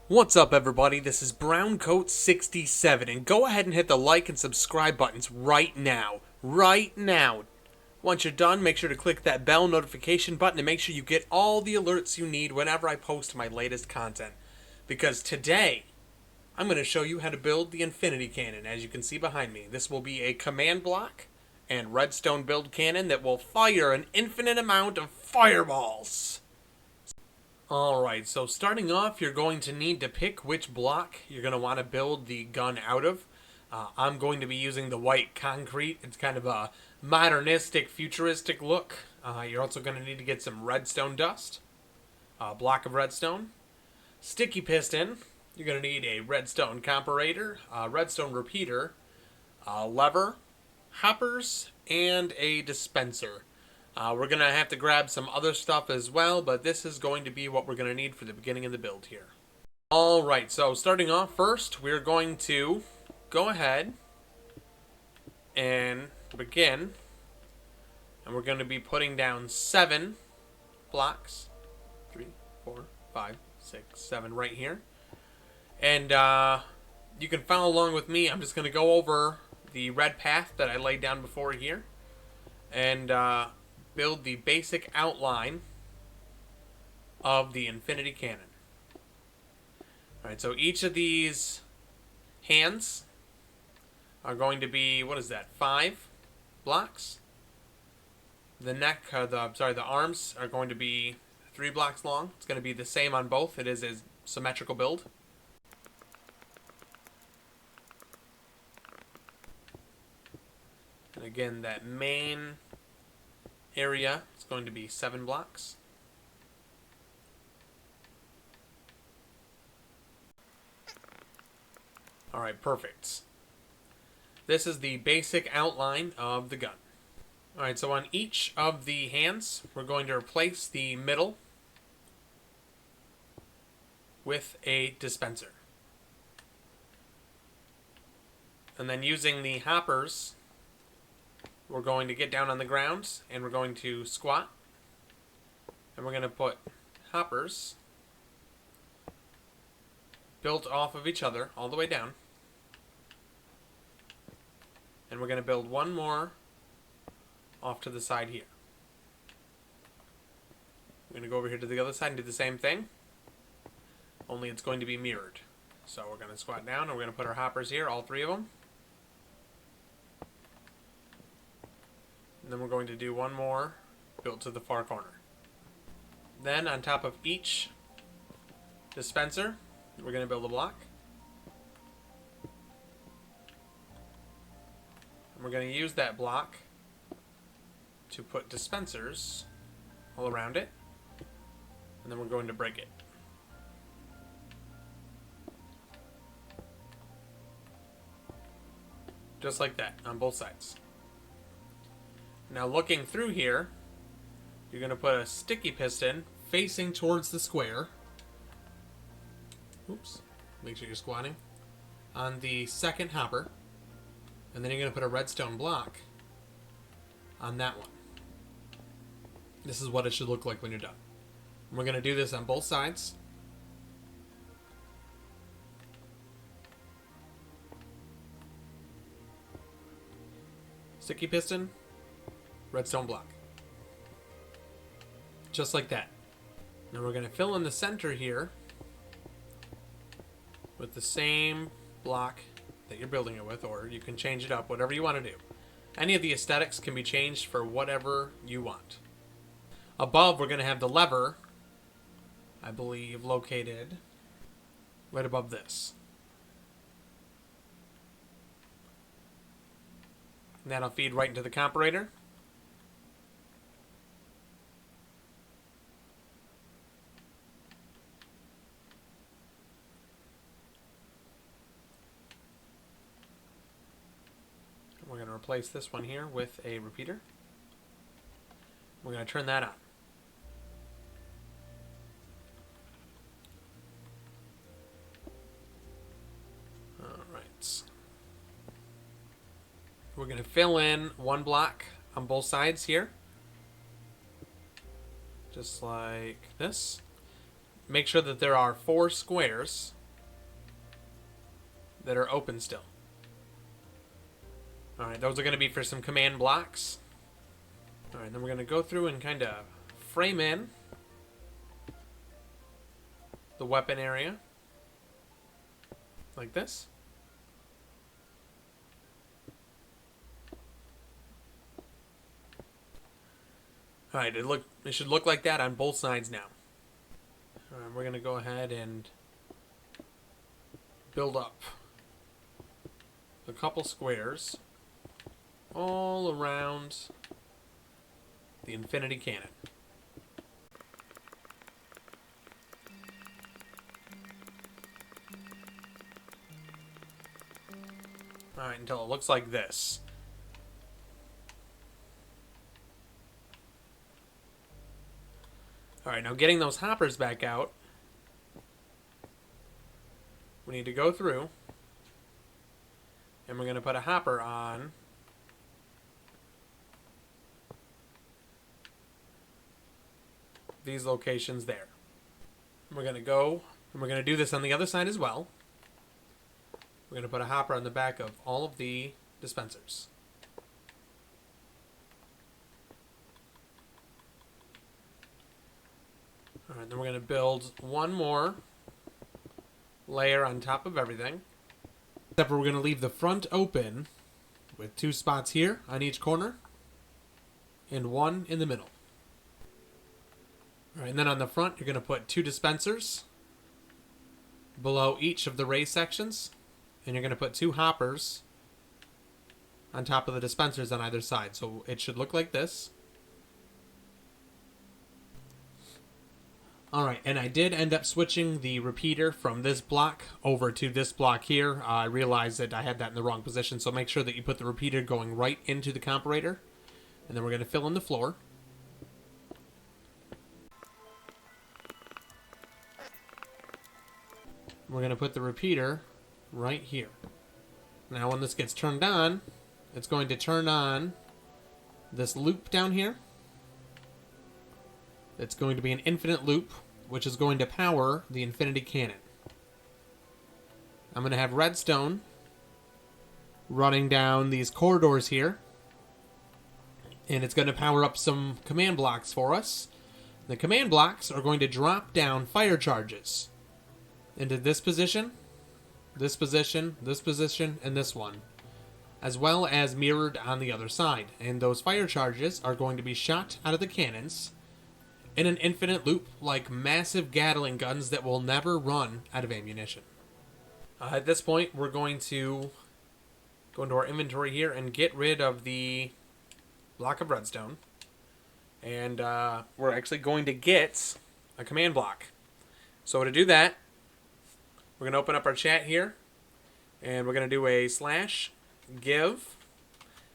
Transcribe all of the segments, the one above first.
What's up, everybody? This is Browncoat67, and go ahead and hit the like and subscribe buttons right now. Right now. Once you're done, make sure to click that bell notification button and make sure you get all the alerts you need whenever I post my latest content. Because today, I'm going to show you how to build the Infinity Cannon, as you can see behind me. This will be a command block and redstone build cannon that will fire an infinite amount of fireballs. Alright, so starting off, you're going to need to pick which block you're going to want to build the gun out of. I'm going to be using the white concrete. It's kind of a modernistic, futuristic look. You're also going to need to get some redstone dust, a block of redstone, sticky piston. You're going to need a redstone comparator, a redstone repeater, a lever, hoppers, and a dispenser. We're going to have to grab some other stuff as well, but this is going to be what we're going to need for the beginning of the build here. Alright, so starting off first, we're going to go ahead and begin. And we're going to be putting down 7 blocks. 3, 4, 5, 6, 7 right here. And you can follow along with me. I'm just going to go over the red path that I laid down before here. And build the basic outline of the Infinity Cannon. Alright, so each of these hands are going to be, what is that, 5 blocks? The neck, the arms are going to be 3 blocks long. It's going to be the same on both. It is a symmetrical build. And again, that main area is going to be 7 blocks. Alright, perfect. This is the basic outline of the gun. Alright, so on each of the hands, we're going to replace the middle with a dispenser. And then using the hoppers, we're going to get down on the ground and we're going to squat. And we're going to put hoppers built off of each other all the way down. And we're going to build one more off to the side here. We're going to go over here to the other side and do the same thing, only it's going to be mirrored. So we're going to squat down and we're going to put our hoppers here, all 3 of them. And then we're going to do one more built to the far corner. Then on top of each dispenser, we're going to build a block. And we're going to use that block to put dispensers all around it. And then we're going to break it. Just like that on both sides. Now looking through here, you're going to put a sticky piston facing towards the square. Oops, make sure you're squatting. On the second hopper. And then you're going to put a redstone block on that one. This is what it should look like when you're done. And we're going to do this on both sides. Sticky piston, redstone block. Just like that. Now we're going to fill in the center here with the same block that you're building it with, or you can change it up, whatever you want to do. Any of the aesthetics can be changed for whatever you want. Above, we're going to have the lever, I believe, located right above this. And that'll feed right into the comparator. We're going to replace this one here with a repeater. We're going to turn that on. Alright. We're going to fill in one block on both sides here. Just like this. Make sure that there are 4 squares that are open still. Alright, those are going to be for some command blocks. Alright, then we're going to go through and kind of frame in the weapon area. Like this. Alright, it should look like that on both sides now. Alright, we're going to go ahead and build up a couple squares all around the Infinity Cannon. Alright, until it looks like this. Alright, now getting those hoppers back out, we need to go through, and we're going to put a hopper on these locations there. We're going to go, and we're going to do this on the other side as well. We're going to put a hopper on the back of all of the dispensers. Alright, then we're going to build one more layer on top of everything. Except for we're going to leave the front open with 2 spots here on each corner and 1 in the middle. Alright, and then on the front you're going to put 2 dispensers below each of the raised sections, and you're going to put 2 hoppers on top of the dispensers on either side. So it should look like this. Alright, and I did end up switching the repeater from this block over to this block here. I realized that I had that in the wrong position, so make sure that you put the repeater going right into the comparator. And then we're going to fill in the floor. We're going to put the repeater right here. Now when this gets turned on, it's going to turn on this loop down here. It's going to be an infinite loop, which is going to power the Infinity Cannon. I'm going to have redstone running down these corridors here, and it's going to power up some command blocks for us. The command blocks are going to drop down fire charges into this position, this position, this position, and this one, as well as mirrored on the other side. And those fire charges are going to be shot out of the cannons in an infinite loop, like massive Gatling guns that will never run out of ammunition. At this point, we're going to go into our inventory here and get rid of the block of redstone. And we're actually going to get a command block. So to do that, we're going to open up our chat here, and we're going to do a /give,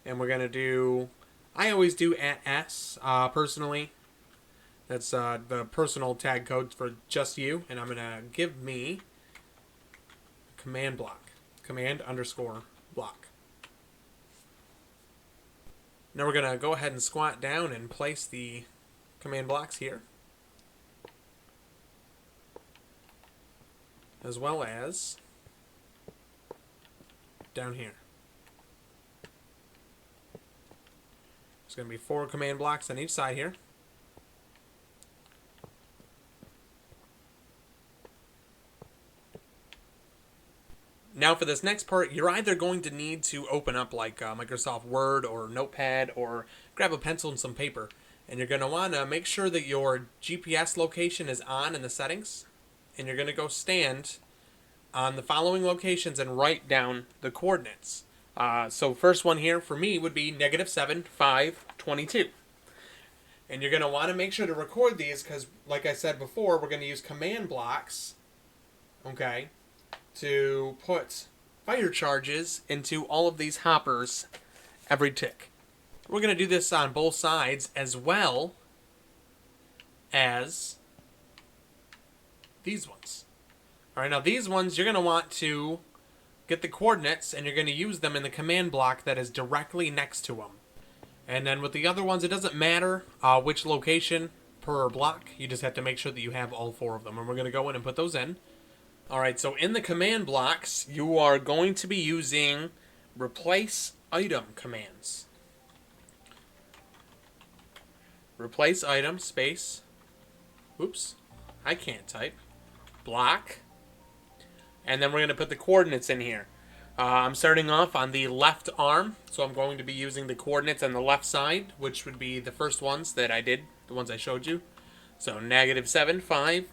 and we're going to do, I always do @s, personally. That's the personal tag code for just you, and I'm going to give me command block, command_block. Now we're going to go ahead and squat down and place the command blocks here, as well as down here. There's going to be 4 command blocks on each side here. Now for this next part, you're either going to need to open up like Microsoft Word or Notepad, or grab a pencil and some paper. And you're going to want to make sure that your GPS location is on in the settings. And you're going to go stand on the following locations and write down the coordinates. So first one here for me would be -7, 5, 22. And you're going to want to make sure to record these because, like I said before, we're going to use command blocks, okay, to put fire charges into all of these hoppers every tick. We're going to do this on both sides as well as these ones. Alright, now these ones you're going to want to get the coordinates and you're going to use them in the command block that is directly next to them. And then with the other ones, it doesn't matter which location per block. You just have to make sure that you have all 4 of them. And we're going to go in and put those in. Alright, so in the command blocks, you are going to be using replace item commands. Replace item, space, oops, I can't type, block, and then we're going to put the coordinates in here. I'm starting off on the left arm, so I'm going to be using the coordinates on the left side, which would be the first ones that I did, the ones I showed you. So -7, 5,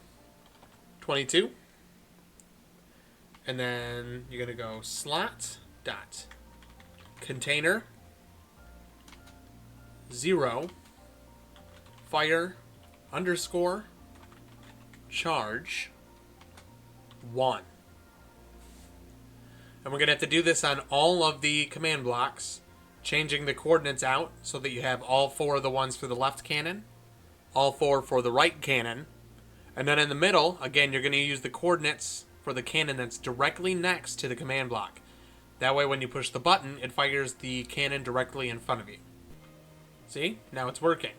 22. And then you're going to go slot dot container 0 fire underscore charge 1. And we're going to have to do this on all of the command blocks, changing the coordinates out so that you have all 4 of the ones for the left cannon, all 4 for the right cannon, and then in the middle, again, you're going to use the coordinates for the cannon that's directly next to the command block. That way when you push the button, it fires the cannon directly in front of you. See? Now it's working.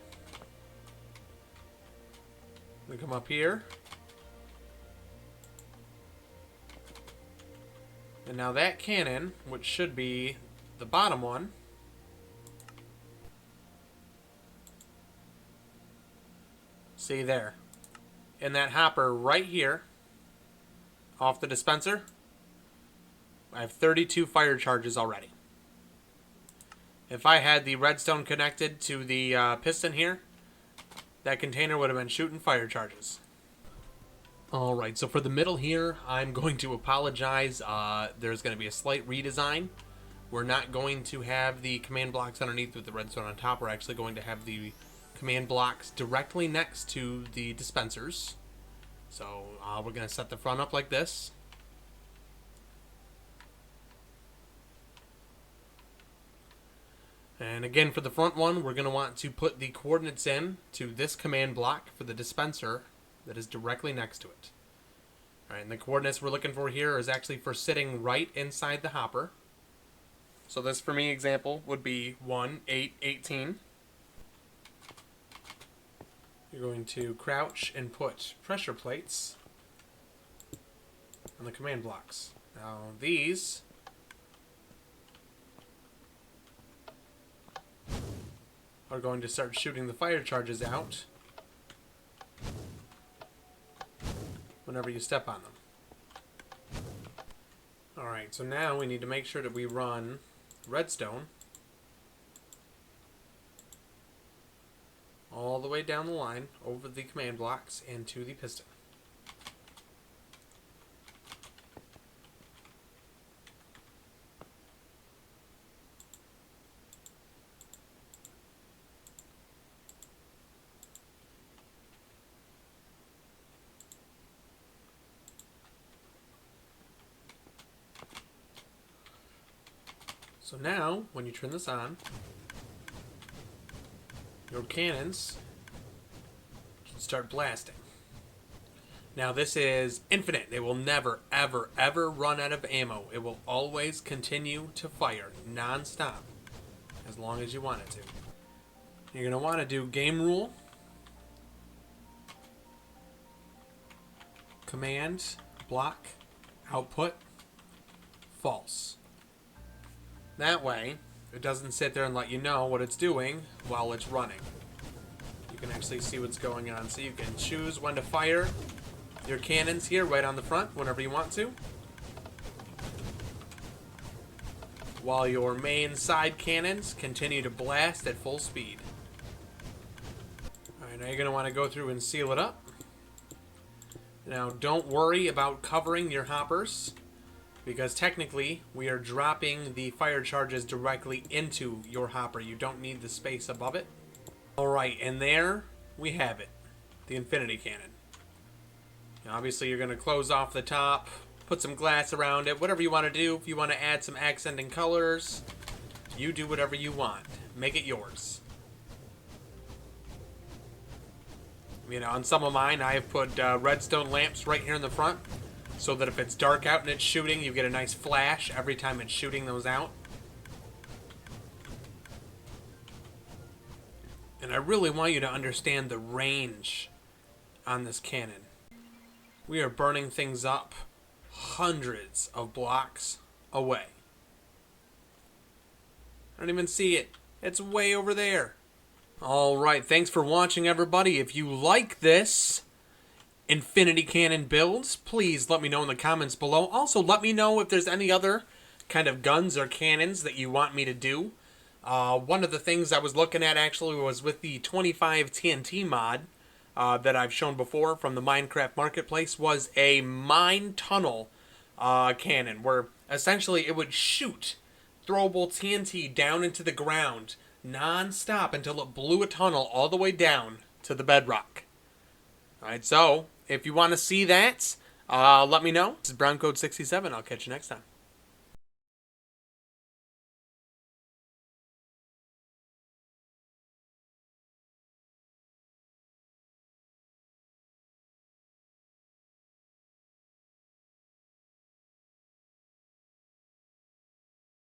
We come up here. And now that cannon, which should be the bottom one, see there, in that hopper right here, off the dispenser, I have 32 fire charges already. If I had the redstone connected to the piston here, that container would have been shooting fire charges. Alright, so for the middle here, I'm going to apologize. There's going to be a slight redesign. We're not going to have the command blocks underneath with the redstone on top. We're actually going to have the command blocks directly next to the dispensers. So we're going to set the front up like this. And again, for the front one, we're going to want to put the coordinates in to this command block for the dispenser that is directly next to it. All right, and the coordinates we're looking for here is actually for sitting right inside the hopper. So this, for me, example would be 1, 8, 18. You're going to crouch and put pressure plates on the command blocks. Now these are going to start shooting the fire charges out whenever you step on them. Alright, so now we need to make sure that we run redstone all the way down the line over the command blocks and to the piston. So now, when you turn this on, your cannons can start blasting. Now this is infinite. They will never, ever, ever run out of ammo. It will always continue to fire non-stop as long as you want it to. You're going to want to do game rule, command, block, output, false. That way, it doesn't sit there and let you know what it's doing while it's running. You can actually see what's going on. So you can choose when to fire your cannons here right on the front whenever you want to, while your main side cannons continue to blast at full speed. Alright, now you're going to want to go through and seal it up. Now don't worry about covering your hoppers, because technically we are dropping the fire charges directly into your hopper. You don't need the space above it. Alright, and there we have it, the infinity cannon. Now, obviously you're going to close off the top, put some glass around it, whatever you want to do. If you want to add some accenting colors, you do whatever you want. Make it yours. You know, on some of mine I have put redstone lamps right here in the front, so that if it's dark out and it's shooting, you get a nice flash every time it's shooting those out. And I really want you to understand the range on this cannon. We are burning things up hundreds of blocks away. I don't even see it. It's way over there. Alright, thanks for watching, everybody. If you like this Infinity Cannon builds, please let me know in the comments below. Also, let me know if there's any other kind of guns or cannons that you want me to do. One of the things I was looking at actually was with the 25 TNT mod that I've shown before from the Minecraft Marketplace was a mine tunnel cannon where essentially it would shoot throwable TNT down into the ground non-stop until it blew a tunnel all the way down to the bedrock. Alright, so if you want to see that, let me know. This is BrownCode67. I'll catch you next time.